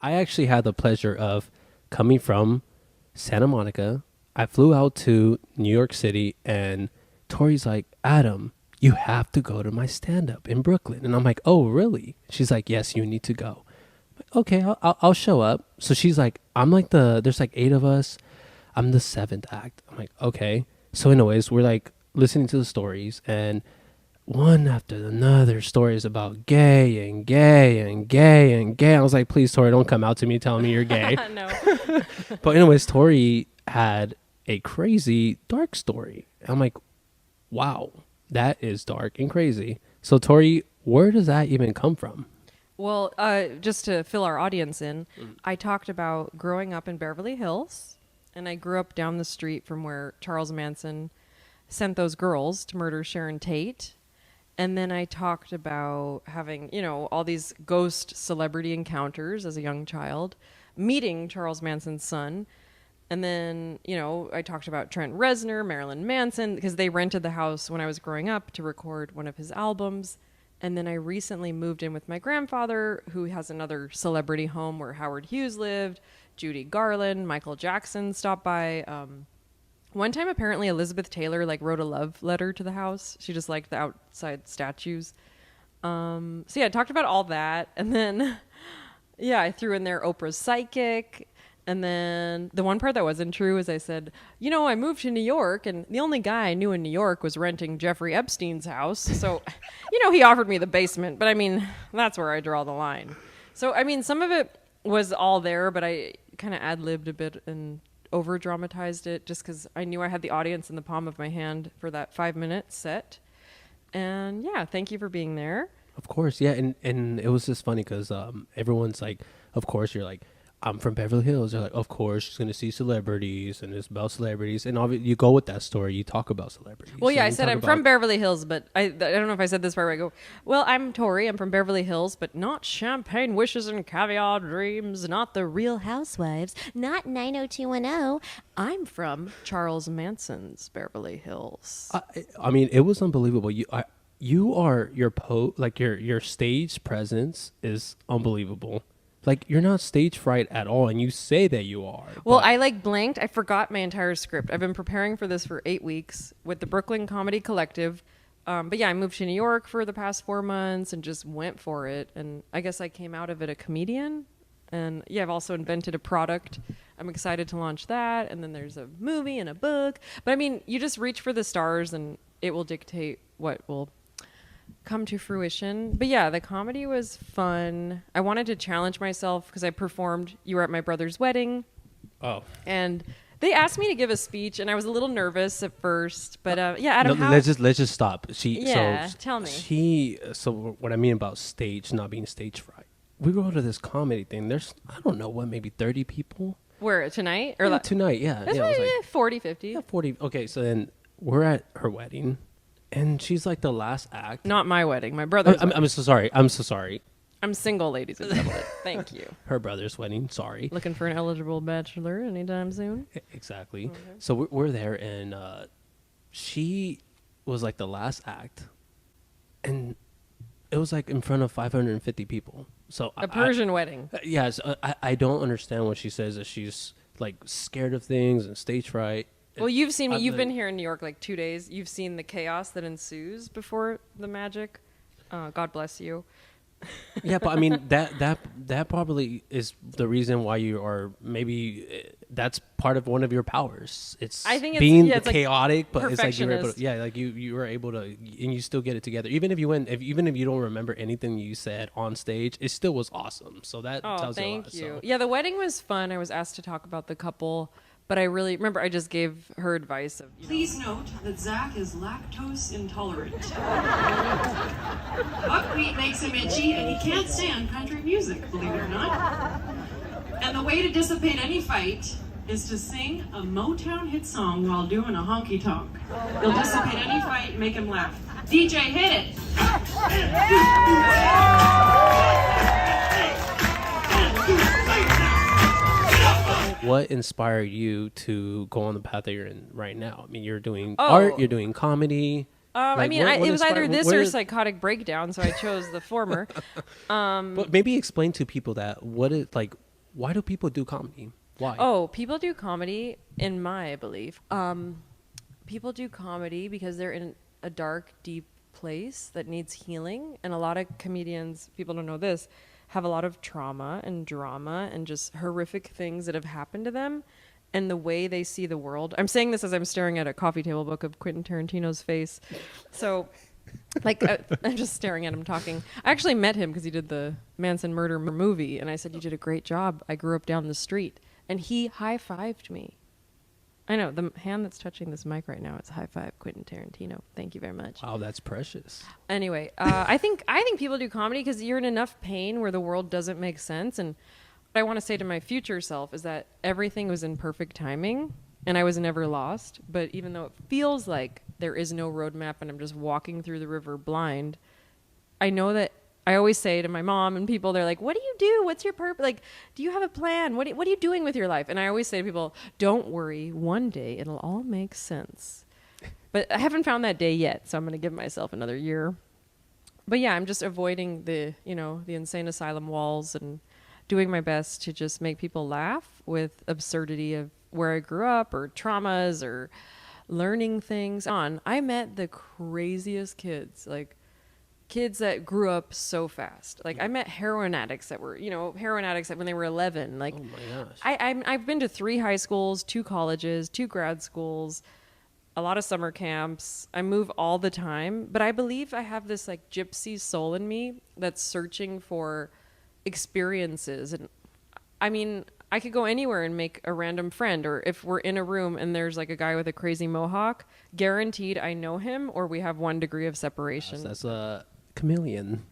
I actually had the pleasure of coming from Santa Monica. I flew out to New York City, and Tori's like, Adam, you have to go to my stand-up in Brooklyn. And I'm like, oh, really? She's like, yes, you need to go. I'm like, okay, I'll show up. So she's like, there's like 8 of us. I'm the 7th act. I'm like, okay. So anyways, we're like listening to the stories, and one after another stories about gay and gay and gay and gay. I was like, please, Tori, don't come out to me telling me you're gay. No. But anyways, Tori had a crazy dark story. I'm like, wow, that is dark and crazy. So Tori, where does that even come from? Well, just to fill our audience in, I talked about growing up in Beverly Hills, and I grew up down the street from where Charles Manson sent those girls to murder Sharon Tate. And then I talked about having, all these ghost celebrity encounters as a young child, meeting Charles Manson's son. And then, I talked about Trent Reznor, Marilyn Manson, because they rented the house when I was growing up to record one of his albums. And then I recently moved in with my grandfather, who has another celebrity home where Howard Hughes lived, Judy Garland, Michael Jackson stopped by. One time, apparently, Elizabeth Taylor wrote a love letter to the house. She just liked the outside statues. So yeah, I talked about all that, and then I threw in there Oprah's psychic. And then the one part that wasn't true is I said, I moved to New York, and the only guy I knew in New York was renting Jeffrey Epstein's house. So, he offered me the basement, but that's where I draw the line. So, some of it was all there, but I kind of ad-libbed a bit and over-dramatized it just because I knew I had the audience in the palm of my hand for that 5-minute set. And thank you for being there. Of course, yeah, and it was just funny because everyone's like, of course, you're like, I'm from Beverly Hills. They're like, of course, she's going to see celebrities, and it's about celebrities. And you go with that story. You talk about celebrities. Well, I said I'm from Beverly Hills, but I don't know if I said this part where I go, well, I'm Torie. I'm from Beverly Hills, but not champagne wishes and caviar dreams, not the Real Housewives, not 90210. I'm from Charles Manson's Beverly Hills. It was unbelievable. Your stage presence is unbelievable. Like, you're not stage fright at all, and you say that you are. Well, I blanked. I forgot my entire script. I've been preparing for this for 8 weeks with the Brooklyn Comedy Collective. But I moved to New York for the past 4 months and just went for it. And I guess I came out of it a comedian. And I've also invented a product. I'm excited to launch that. And then there's a movie and a book. But you just reach for the stars, and it will dictate what will come to fruition. But the comedy was fun. I wanted to challenge myself because I performed. You were at my brother's wedding. Oh. And they asked me to give a speech, and I was a little nervous at first. But Adam, let's just stop. Tell me. So what I mean about stage not being stage fright. We go to this comedy thing. There's maybe 30 people. Where tonight or tonight? Yeah, it was 40, 50. Yeah, 40. Okay, so then we're at her wedding. And she's like the last act. Not my wedding, my brother's wedding. I'm so sorry. I'm so sorry. I'm single, ladies and gentlemen. Thank you. Her brother's wedding. Sorry. Looking for an eligible bachelor anytime soon? Exactly. Okay. So we're there, and she was like the last act. And it was like in front of 550 people. So a Persian wedding. Yes. I don't understand when she says that she's like scared of things and stage fright. Well, you've seen me. You've been here in New York 2 days. You've seen the chaos that ensues before the magic. God bless you. Yeah, but that probably is the reason why you are that's part of one of your powers. I think being chaotic, but it's like you were able to, and you still get it together. Even if you don't remember anything you said on stage, it still was awesome. So that tells you a lot. Thank you. So. Yeah, the wedding was fun. I was asked to talk about the couple. But I really remember I just gave her advice of, Please note that Zach is lactose intolerant. Buckwheat makes him itchy, and he can't stand country music, believe it or not. And the way to dissipate any fight is to sing a Motown hit song while doing a honky tonk. It'll dissipate any fight and make him laugh. DJ, hit it! What inspired you to go on the path that you're in right now? You're doing art, you're doing comedy. It was either this or psychotic breakdown, so I chose the former. But maybe explain to people that Why do people do comedy? Why? Oh, people do comedy, in my belief. People do comedy because they're in a dark, deep place that needs healing. And a lot of comedians, people don't know this, have a lot of trauma and drama and just horrific things that have happened to them. And the way they see the world. I'm saying this as I'm staring at a coffee table book of Quentin Tarantino's face. So, like, I'm just staring at him talking. I actually met him because he did the Manson murder movie. And I said, you did a great job. I grew up down the street. And he high-fived me. I know, the hand that's touching this mic right now is high five Quentin Tarantino. Thank you very much. Wow, that's precious. Anyway, I think people do comedy because you're in enough pain where the world doesn't make sense. And what I want to say to my future self is that everything was in perfect timing and I was never lost. But even though it feels like there is no roadmap and I'm just walking through the river blind, I know that I always say to my mom and people, they're like, what do you do? What's your purpose? Like, do you have a plan? What are you doing with your life? And I always say to people, don't worry. One day it'll all make sense. But I haven't found that day yet. So I'm going to give myself another year. But yeah, I'm just avoiding the insane asylum walls and doing my best to just make people laugh with absurdity of where I grew up or traumas or learning things on. I met the craziest kids, like kids that grew up so fast. Like I met heroin addicts that were, heroin addicts that when they were 11. Like, oh my gosh. I've been to 3 high schools, 2 colleges, 2 grad schools, a lot of summer camps. I move all the time, but I believe I have this like gypsy soul in me that's searching for experiences. And I mean, I could go anywhere and make a random friend, or if we're in a room and there's like a guy with a crazy mohawk, guaranteed I know him or we have 1 degree of separation. Yes, that's a chameleon.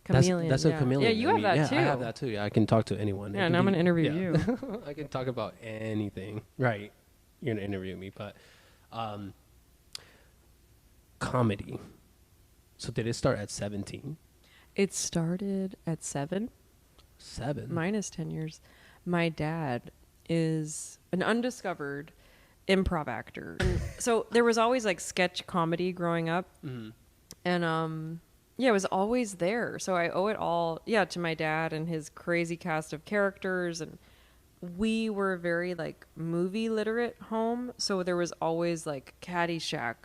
Chameleon. That's a chameleon. Yeah, you have that too. I have that too. Yeah, I can talk to anyone. Yeah, and I'm going to interview you. I can talk about anything. Right. You're going to interview me, but comedy. So did it start at 17? It started at 7. 7? Mine is 10 years. My dad is an undiscovered improv actor. And so there was always like sketch comedy growing up. Mm-hmm. And yeah, it was always there. So I owe it all, to my dad and his crazy cast of characters. And we were very like movie literate home. So there was always like Caddyshack,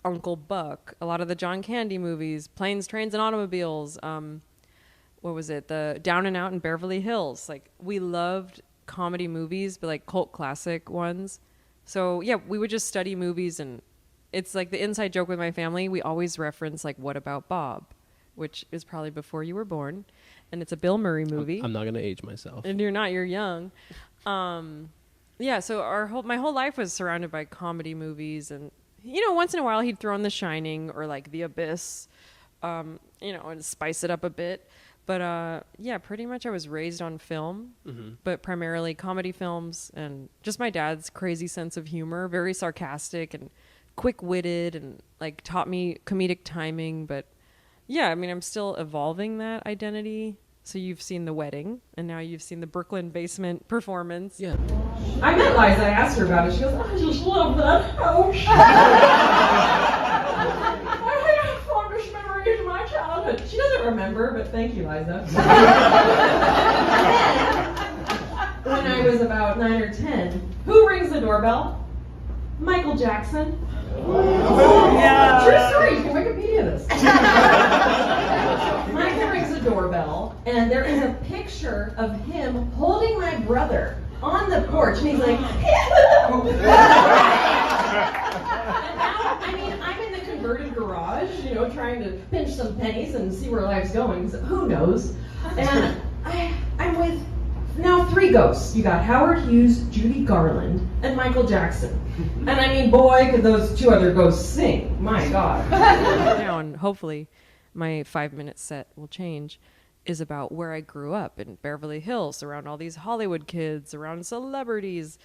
Uncle Buck, a lot of the John Candy movies, Planes, Trains, and Automobiles. What was it? The Down and Out in Beverly Hills. Like we loved comedy movies, but like cult classic ones. So yeah, we would just study movies, and it's like the inside joke with my family. We always reference like What About Bob, which is probably before you were born, and it's a Bill Murray movie. I'm not gonna age myself. And you're not. You're young. Yeah. So my whole life was surrounded by comedy movies, and once in a while he'd throw in The Shining or like The Abyss, and spice it up a bit. But yeah, pretty much I was raised on film, but primarily comedy films, and just my dad's crazy sense of humor, very sarcastic and quick-witted, and like taught me comedic timing. But yeah, I mean, I'm still evolving that identity. So you've seen The Wedding, and now you've seen the Brooklyn Basement performance. Yeah. I met Liza. I asked her about it. She goes, I just love that house. I have fondest memories of my childhood. She doesn't remember, but thank you, Liza. When I was about 9 or 10, who rings the doorbell? Michael Jackson. Yeah. True story. You can Wikipedia this. Michael rings the doorbell, and there is a picture of him holding my brother on the porch, and he's like, hello. And now, I mean, I'm in the converted garage, trying to pinch some pennies and see where life's going. So who knows? And I'm with now 3 ghosts. You got Howard Hughes, Judy Garland, and Michael Jackson. And I mean, boy, could those 2 other ghosts sing. My God. Now, and hopefully my 5-minute set will change, is about where I grew up in Beverly Hills, around all these Hollywood kids, around celebrities,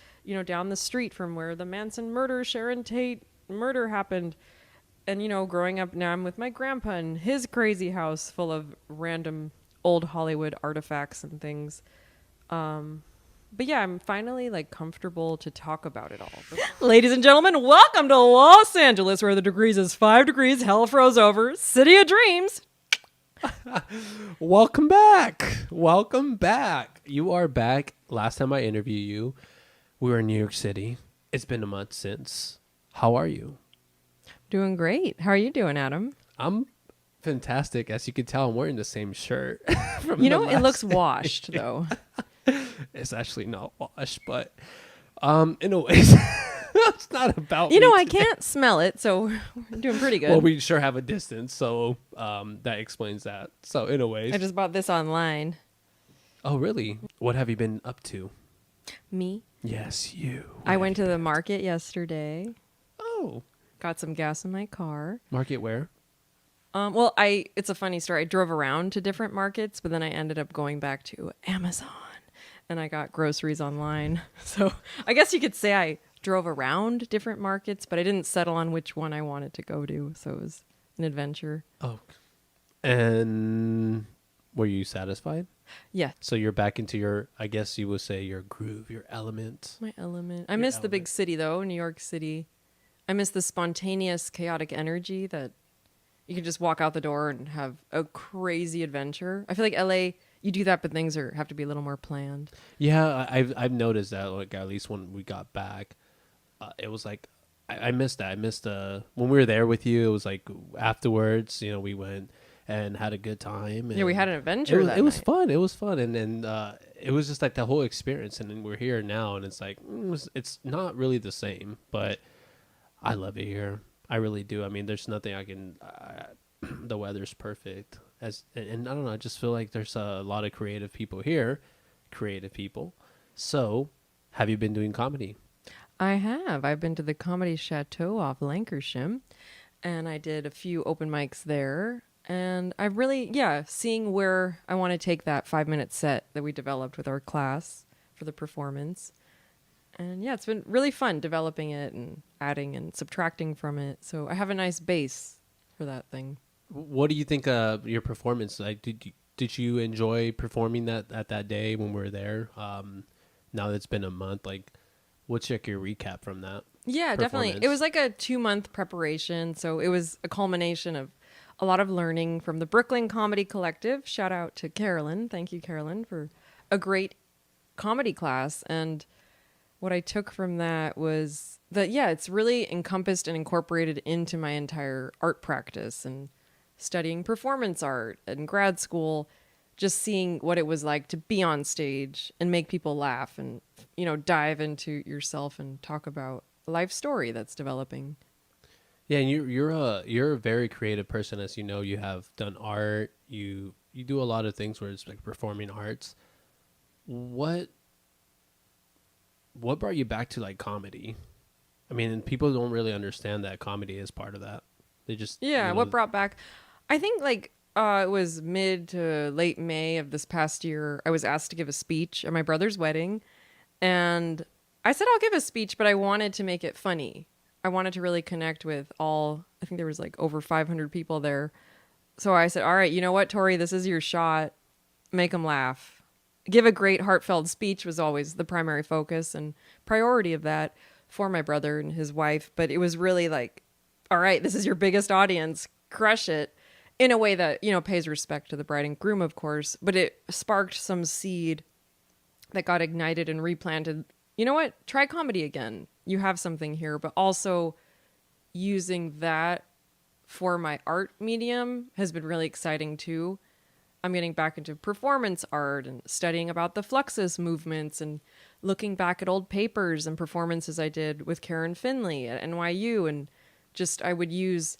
down the street from where the Manson murder, Sharon Tate murder happened. And, growing up now, I'm with my grandpa in his crazy house full of random old Hollywood artifacts and things. But yeah, I'm finally like comfortable to talk about it all. Ladies and gentlemen, welcome to Los Angeles, where the degrees is 5 degrees, hell froze over, city of dreams. Welcome back. Welcome back. You are back. Last time I interviewed you, we were in New York City. It's been a month since. How are you? Doing great. How are you doing, Adam? I'm fantastic. As you can tell, I'm wearing the same shirt. From You the know, it last looks day. washed though. It's actually not washed, but in a way, it's not about You me know, I today. can't smell it, so we're doing pretty good. Well, we sure have a distance, so that explains that. So in a way. I just bought this online. Oh, really? What have you been up to? Me? Yes, you. I went to the market yesterday. Oh, Got some gas in my car. market where? Well, it's a funny story. I drove around to different markets, but then I ended up going back to Amazon and I got groceries online. So I guess you could say I drove around different markets, but I didn't settle on which one I wanted to go to. So it was an adventure. Oh, and were you satisfied? Yeah, So you're back into your, I guess you would say, your groove, your element. my element. I Your miss the big element. city, though, New York City. I miss the spontaneous, chaotic energy that you can just walk out the door and have a crazy adventure. I feel like LA, you do that, but things have to be a little more planned. Yeah, I've noticed that. Like at least when we got back, it was like I missed that. I missed when we were there with you. It was like afterwards, we went and had a good time. Yeah, we and had an adventure. It that was night. fun. It was fun, and it was just like the whole experience. And then we're here now, and it's like it's not really the same, but I love it here. I really do. I mean, there's nothing I can. The weather's perfect, and I don't know. I just feel like there's a lot of creative people here, creative people. So, have you been doing comedy? I have. I've been to the Comedy Chateau off Lancashire, and I did a few open mics there. And I really, seeing where I want to take that 5-minute set that we developed with our class for the performance. And yeah, it's been really fun developing it and adding and subtracting from it. So I have a nice base for that thing. What do you think of your performance? Like, did you enjoy performing that at that day when we were there? Now that it's been a month, like, what's like your recap from that? Yeah, definitely. It Performance. was like a 2-month preparation. So it was a culmination of a lot of learning from the Brooklyn Comedy Collective. Shout out to Carolyn. Thank you, Carolyn, for a great comedy class. And what I took from that was that, it's really encompassed and incorporated into my entire art practice and studying performance art in grad school, just seeing what it was like to be on stage and make people laugh and, dive into yourself and talk about a life story that's developing. Yeah, and you're a very creative person, as you know. You have done art. You do a lot of things where it's like performing arts. What brought you back to like comedy? I mean, and people don't really understand that comedy is part of that. They just What brought back? I think it was mid to late May of this past year. I was asked to give a speech at my brother's wedding, and I said I'll give a speech, but I wanted to make it funny. I wanted to really connect with all. I think there was like over 500 people there, so I said, "All right, you know what, Torie, this is your shot. Make them laugh. Give a great heartfelt speech," was always the primary focus and priority of that for my brother and his wife. But it was really like, all right, this is your biggest audience. Crush it in a way that, pays respect to the bride and groom, of course. But it sparked some seed that got ignited and replanted. You know what? Try comedy again. You have something here. But also using that for my art medium has been really exciting too. I'm getting back into performance art and studying about the Fluxus movements and looking back at old papers and performances I did with Karen Finley at NYU. And just I would use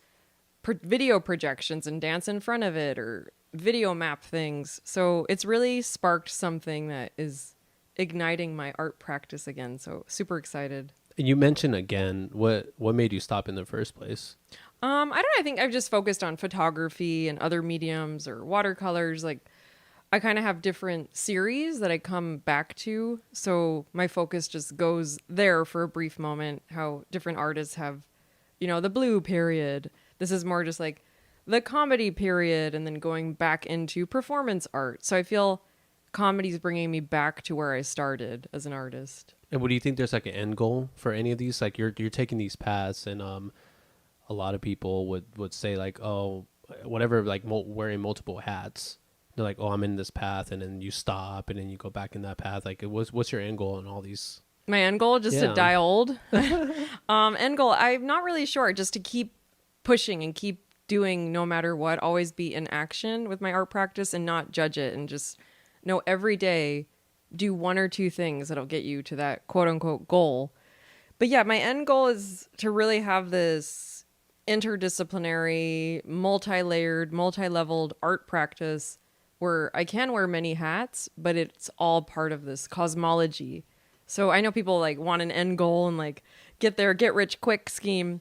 video projections and dance in front of it or video map things. So it's really sparked something that is igniting my art practice again. So super excited. And you mentioned again, what made you stop in the first place? I don't know. I think I've just focused on photography and other mediums or watercolors. Like I kind of have different series that I come back to. So my focus just goes there for a brief moment, how different artists have, the blue period. This is more just like the comedy period and then going back into performance art. So I feel comedy's bringing me back to where I started as an artist. And what do you think there's like an end goal for any of these? Like you're taking these paths and a lot of people would say like, oh, whatever, like wearing multiple hats. They're like, oh, I'm in this path, and then you stop, and then you go back in that path. Like, what's your end goal in all these? My end goal, just to Yeah. die old. End goal, I'm not really sure. Just to keep pushing and keep doing no matter what. Always be in action with my art practice and not judge it, and just know every day do one or two things that'll get you to that quote unquote goal. But yeah, my end goal is to really have this interdisciplinary, multi-layered, multi-leveled art practice where I can wear many hats, but it's all part of this cosmology. So I know people like want an end goal and like get there, get rich quick scheme.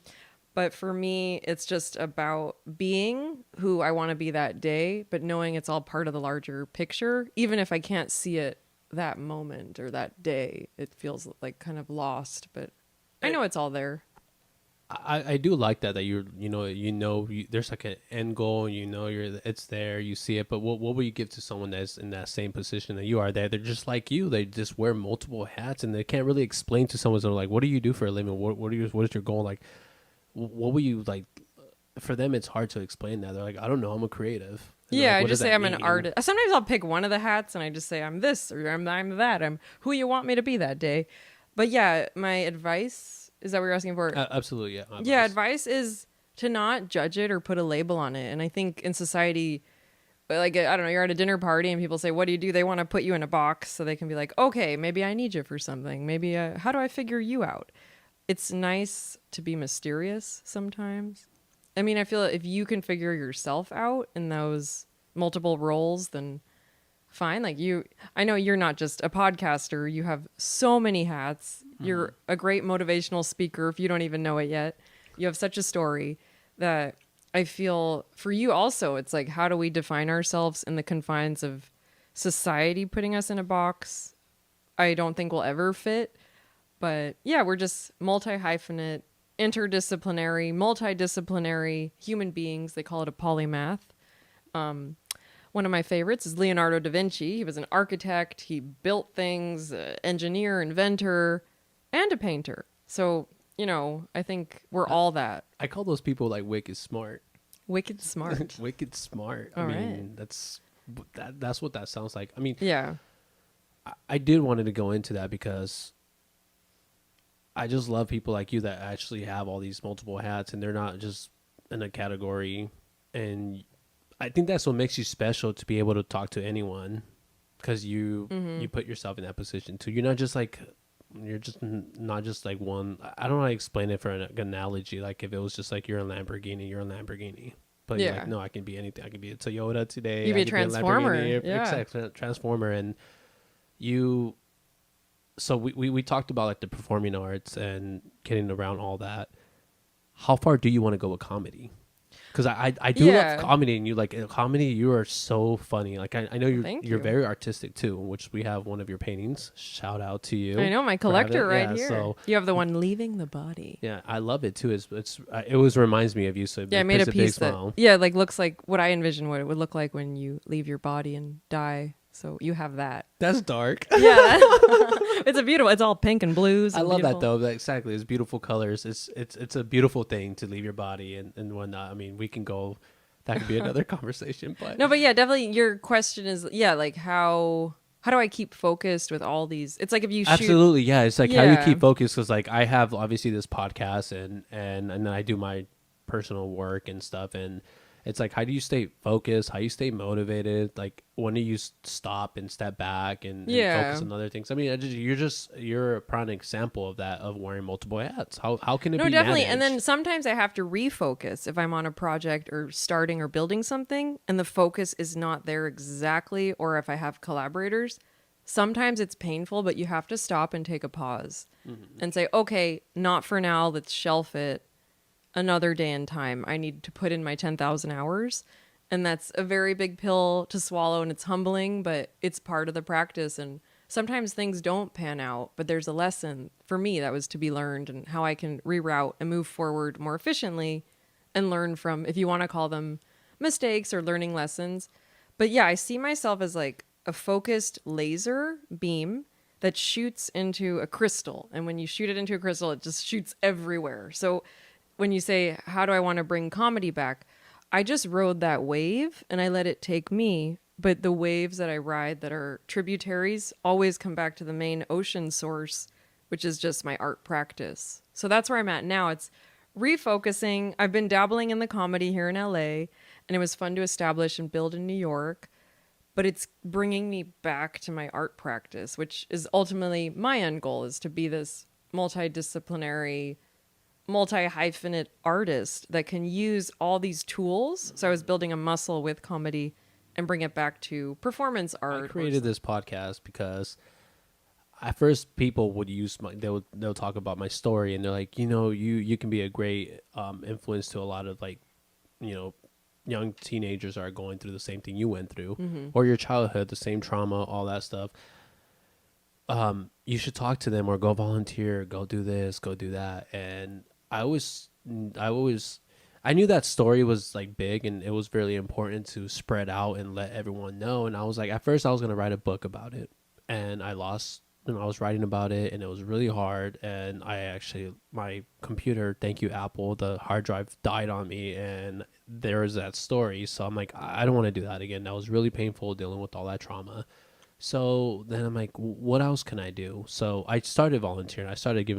But for me, it's just about being who I want to be that day, but knowing it's all part of the larger picture. Even if I can't see it that moment or that day, it feels like kind of lost, but I know it's all there. I do like that there's like an end goal, it's there, you see it. But what will you give to someone that's in that same position that you are there? They're just like you. They just wear multiple hats, and they can't really explain to someone. So like, what do you do for a living? What is your goal? Like, what will you like? For them, it's hard to explain that. They're like, I don't know. I'm a creative. And Yeah, like, I just say I'm an artist. Sometimes I'll pick one of the hats and I just say I'm this or I'm that. I'm who you want me to be that day. But yeah, my advice, is that what you're asking for? Absolutely, yeah. Yeah, advice is to not judge it or put a label on it. And I think in society, like, I don't know, you're at a dinner party and people say, what do? They want to put you in a box so they can be like, okay, maybe I need you for something. Maybe, how do I figure you out? It's nice to be mysterious sometimes. I mean, I feel if you can figure yourself out in those multiple roles, then fine. Like I know you're not just a podcaster. You have so many hats. Mm-hmm. You're a great motivational speaker if you don't even know it yet. You have such a story that I feel for you also, it's like, how do we define ourselves in the confines of society putting us in a box? I don't think we'll ever fit. But yeah, we're just multi-hyphenate, interdisciplinary, multidisciplinary human beings. They call it a polymath. One of my favorites is Leonardo da Vinci. He was an architect. He built things, engineer, inventor, and a painter. So, I think we're all that. I call those people like wicked smart. Wicked smart. Wicked smart. All I mean, right. that's what that sounds like. I mean, Yeah. I did wanted to go into that because I just love people like you that actually have all these multiple hats and they're not just in a category. And I think that's what makes you special, to be able to talk to anyone, because you put yourself in that position too. You're not just like one. I don't know how to explain it for an analogy. Like if it was just like you're a Lamborghini. But Yeah. you're like, no, I can be anything. I can be a Toyota today. You be I a can Transformer. Lamborghini. Yeah. Exactly, Transformer. And you. So we talked about like the performing arts and getting around all that. How far do you want to go with comedy? Because I do love comedy, and you like comedy. You are so funny. Like I know you're very artistic too, which we have one of your paintings. Shout out to you. I know, my collector right here. So you have the one leaving the body. Yeah, I love it too. It always reminds me of you. So yeah, I made a piece that smile. like looks like what I envision what it would look like when you leave your body and die. So you have that. That's dark. Yeah, it's all pink and blues. I And love beautiful. that though. Exactly, it's beautiful colors. It's a beautiful thing to leave your body and whatnot. I mean, we can go. That could be another conversation, but no, but yeah, definitely. Your question is like how do I keep focused with all these? It's like if you absolutely, yeah. It's like how you Yeah. keep focused, because like I have obviously this podcast and then I do my personal work and stuff, and it's like, how do you stay focused? How you stay motivated? Like, when do you stop and step back and focus on other things? I mean, you're a prime example of that, of wearing multiple hats. How can it be definitely. managed? And then sometimes I have to refocus if I'm on a project or starting or building something and the focus is not there exactly, or if I have collaborators. Sometimes it's painful, but you have to stop and take a pause and say, okay, not for now. Let's shelf it. Another day and time. I need to put in my 10,000 hours. And that's a very big pill to swallow, and it's humbling, but it's part of the practice. And sometimes things don't pan out, but there's a lesson for me that was to be learned, and how I can reroute and move forward more efficiently and learn from, if you want to call them mistakes or learning lessons. But yeah, I see myself as like a focused laser beam that shoots into a crystal. And when you shoot it into a crystal, it just shoots everywhere. So when you say, how do I want to bring comedy back? I just rode that wave and I let it take me. But the waves that I ride that are tributaries always come back to the main ocean source, which is just my art practice. So that's where I'm at now. It's refocusing. I've been dabbling in the comedy here in LA, and it was fun to establish and build in New York. But it's bringing me back to my art practice, which is ultimately my end goal, is to be this multidisciplinary, multi-hyphenate artist that can use all these tools. So I was building a muscle with comedy and bring it back to performance art. I created this podcast because at first people would use they'll talk about my story, and they're like, you can be a great influence to a lot of like, young teenagers are going through the same thing you went through, or your childhood, the same trauma, all that stuff. You should talk to them or go volunteer, go do this, go do that. And I knew that story was like big, and it was really important to spread out and let everyone know. And I was like, at first I was going to write a book about it, and I was writing about it, and it was really hard. And my computer, thank you, Apple, the hard drive died on me, and there was that story. So I'm like, I don't want to do that again. That was really painful, dealing with all that trauma. So then I'm like, what else can I do? So I started volunteering. I started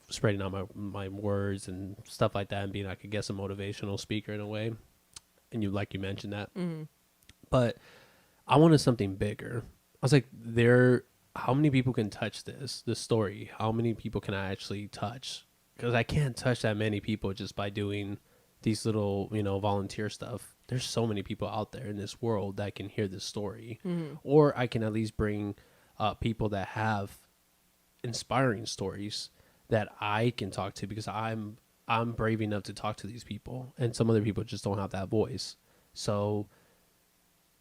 spreading out my words and stuff like that, and being, I guess, a motivational speaker in a way. And you mentioned that. Mm-hmm. But I wanted something bigger. I was like, how many people can touch this story? How many people can I actually touch? Because I can't touch that many people just by doing these little, volunteer stuff. There's so many people out there in this world that can hear this story. Mm-hmm. Or I can at least bring people that have inspiring stories that I can talk to, because I'm brave enough to talk to these people, and some other people just don't have that voice. So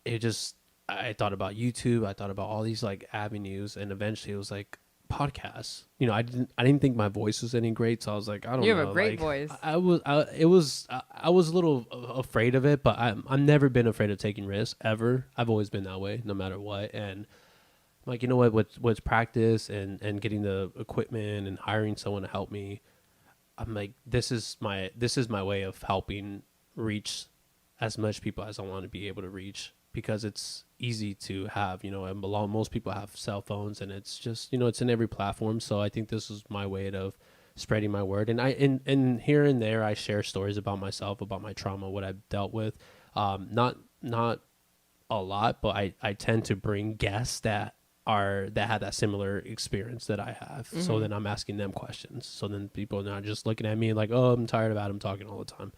I thought about YouTube. I thought about all these like avenues, and eventually it was like podcasts. I didn't think my voice was any great, so I was like, I don't know. You have a great voice. I was a little afraid of it, but I've never been afraid of taking risks ever. I've always been that way, no matter what. And I'm like, what's practice and getting the equipment and hiring someone to help me. I'm like, this is my way of helping reach as much people as I want to be able to reach, because it's easy to have, and most people have cell phones, and it's just, it's in every platform. So I think this is my way of spreading my word. And and here and there, I share stories about myself, about my trauma, what I've dealt with. Not a lot, but I tend to bring guests that have that similar experience that I have. Mm-hmm. So then I'm asking them questions. So then people are not just looking at me like, oh, I'm tired of Adam talking all the time.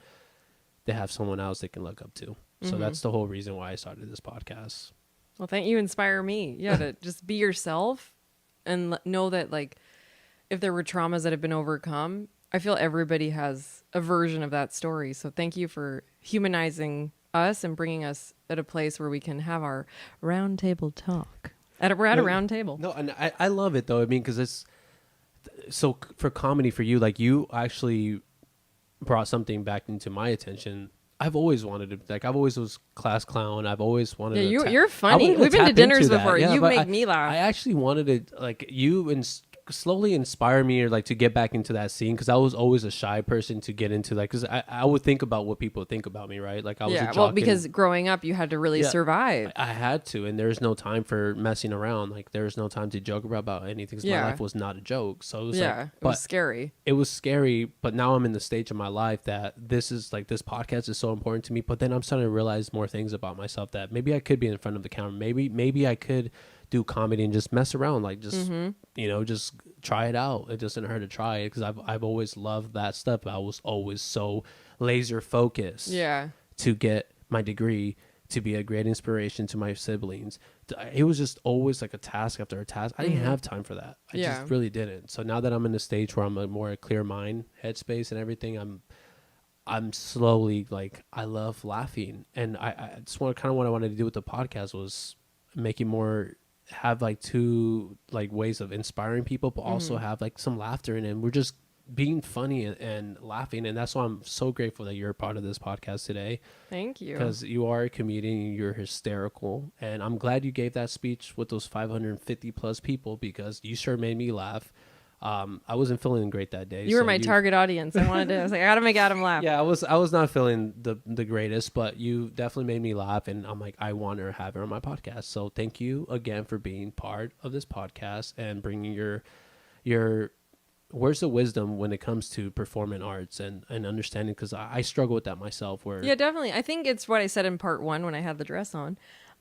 They have someone else they can look up to. So that's the whole reason why I started this podcast. Well, thank you. Inspire me. Yeah, to just be yourself and know that, like, if there were traumas that have been overcome, I feel everybody has a version of that story. So thank you for humanizing us and bringing us at a place where we can have our round table talk. We're at a round table. No, and I love it, though. I mean, because it's so for comedy for you, like, you actually brought something back into my attention. I've always wanted to, like, I've always was class clown. I've always wanted to. Yeah, you're funny. We've been to dinners before. Yeah, you make me laugh. I actually wanted to, like, slowly inspire me, or like to get back into that scene, because I was always a shy person to get into, like, because I would think about what people think about me, right? Like, I was a jock. Well, because growing up you had to really survive. I had to, and there's no time for messing around. Like, there's no time to joke about anything, because my life was not a joke. So it was it was scary. It was scary, but now I'm in the stage of my life that this podcast is so important to me. But then I'm starting to realize more things about myself, that maybe I could be in front of the camera. Maybe I could do comedy and just mess around, like, just just try it out. It doesn't hurt to try it, because I've always loved that stuff. I was always so laser focused to get my degree, to be a great inspiration to my siblings. It was just always like a task after a task. I didn't have time for that. I just really didn't. So now that I'm in a stage where I'm a more clear mind, headspace and everything, I'm slowly, like, I love laughing. And I just what I wanted to do with the podcast was make it more, have like two like ways of inspiring people, but also have like some laughter in it. And we're just being funny and laughing, and that's why I'm so grateful that you're a part of this podcast today. Thank you. Because you are a comedian, you're hysterical, and I'm glad you gave that speech with those 550 plus people, because you sure made me laugh. I wasn't feeling great that day. You were my target audience. I was like, I gotta make Adam laugh. Yeah, I was not feeling the greatest, but you definitely made me laugh, and I'm like, I want to have her on my podcast. So thank you again for being part of this podcast and bringing your words of wisdom when it comes to performing arts and understanding, because I struggle with that myself. Yeah, definitely. I think it's what I said in part 1 when I had the dress on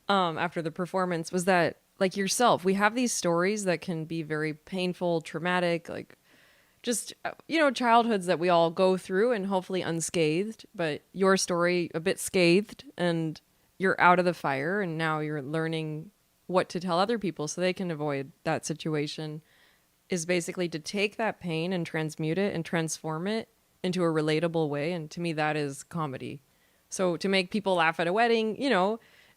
after the performance, was that, like yourself, we have these stories that can be very painful, traumatic, like just, childhoods that we all go through and hopefully unscathed, but your story a bit scathed, and you're out of the fire, and now you're learning what to tell other people so they can avoid that situation, is basically to take that pain and transmute it and transform it into a relatable way. And to me, that is comedy. So to make people laugh at a wedding,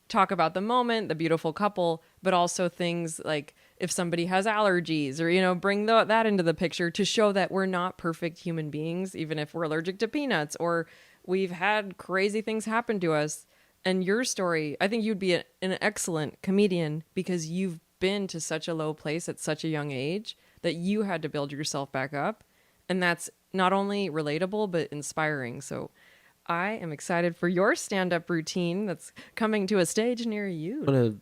talk about the moment, the beautiful couple, but also things like if somebody has allergies, or, bring that into the picture to show that we're not perfect human beings, even if we're allergic to peanuts or we've had crazy things happen to us. And your story, I think you'd be an excellent comedian because you've been to such a low place at such a young age that you had to build yourself back up. And that's not only relatable, but inspiring. So I am excited for your stand-up routine that's coming to a stage near you. Do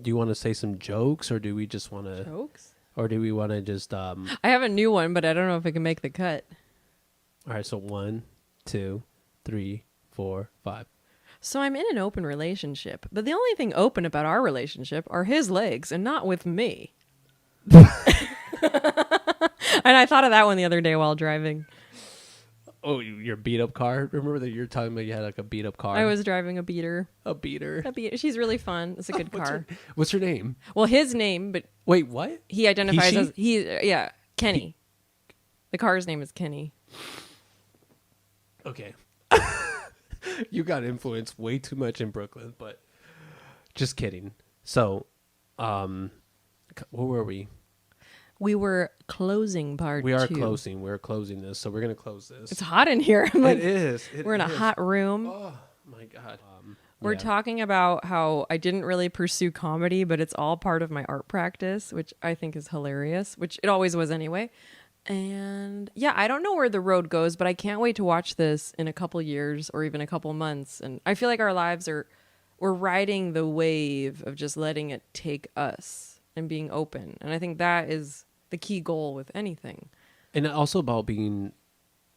you want to say some jokes, or do we just want to... Jokes? Or do we want to just... I have a new one, but I don't know if it can make the cut. All right, so 1, 2, 3, 4, 5. So I'm in an open relationship, but the only thing open about our relationship are his legs and not with me. And I thought of that one the other day while driving. Oh, your beat up car? Remember that you were talking about you had like a beat up car? I was driving a beater. A beater? She's really fun. It's a good car. What's her name? Well, his name, but... Wait, what? He identifies as... Kenny. The car's name is Kenny. Okay. You got influenced way too much in Brooklyn, but just kidding. So, where were we? We were closing part 2. We are closing. We're closing this, so we're going to close this. It's hot in here. I'm like, it is. We're in a hot room. Oh, my God. We're talking about how I didn't really pursue comedy, but it's all part of my art practice, which I think is hilarious, which it always was anyway. And yeah, I don't know where the road goes, but I can't wait to watch this in a couple years or even a couple months. And I feel like our lives we're riding the wave of just letting it take us and being open. And I think that is the key goal with anything. And also about being,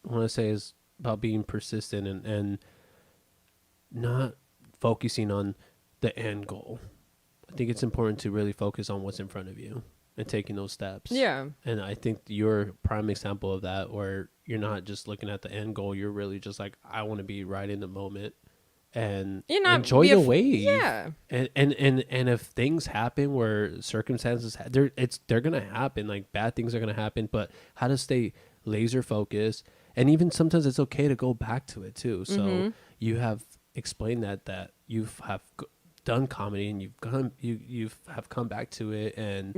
what I want to say is about being persistent and not focusing on the end goal. I think it's important to really focus on what's in front of you and taking those steps. Yeah. And I think you're a prime example of that, where you're not just looking at the end goal. You're really just like, I want to be right in the moment and enjoy the wave. Yeah. And if things happen where circumstances, they're going to happen, like bad things are going to happen, but how to stay laser focused. And even sometimes it's okay to go back to it too. So you have explained that you have done comedy and you've come back to it, and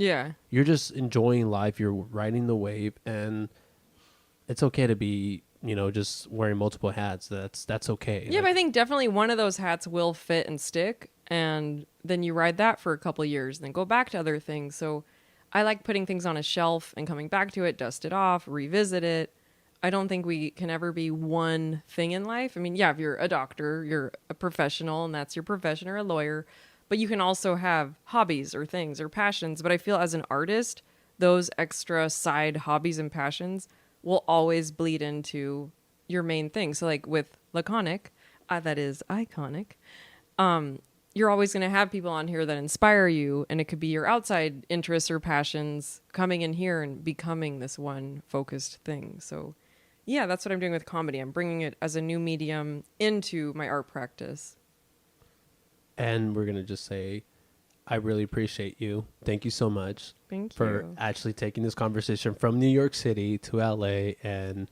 you're just enjoying life. You're riding the wave, and it's okay to be, just wearing multiple hats. That's okay. Yeah, but I think definitely one of those hats will fit and stick, and then you ride that for a couple of years, then go back to other things. So I like putting things on a shelf and coming back to it, dust it off, revisit it. I don't think we can ever be one thing in life. I mean, yeah, if you're a doctor, you're a professional, and that's your profession, or a lawyer, but you can also have hobbies or things or passions. But I feel as an artist, those extra side hobbies and passions will always bleed into your main thing. So like with LAconic, that is iconic, you're always going to have people on here that inspire you, and it could be your outside interests or passions coming in here and becoming this one focused thing. So yeah, that's what I'm doing with comedy. I'm bringing it as a new medium into my art practice. And we're going to just say, I really appreciate you. Thank you so much. Thank you for actually taking this conversation from New York City to LA and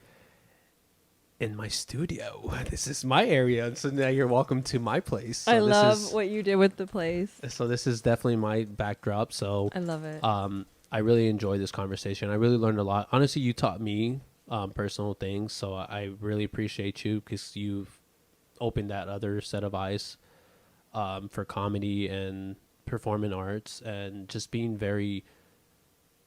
in my studio. This is my area. And so now you're welcome to my place. So I love what you did with the place. So this is definitely my backdrop. So I love it. I really enjoyed this conversation. I really learned a lot. Honestly, you taught me personal things. So I really appreciate you, because you've opened that other set of eyes for comedy and performing arts, and just being very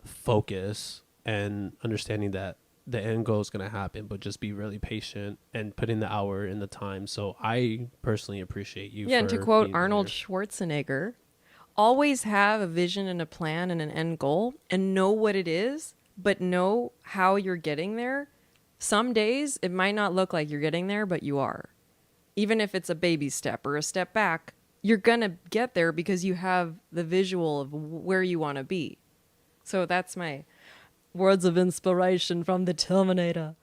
focused and understanding that the end goal is going to happen, but just be really patient and put in the hour and the time. So I personally appreciate you. Yeah, for and to quote being Arnold there. Schwarzenegger, always have a vision and a plan and an end goal and know what it is, but know how you're getting there. Some days it might not look like you're getting there, but you are. Even if it's a baby step or a step back, you're going to get there because you have the visual of where you want to be. So that's my words of inspiration from the Terminator.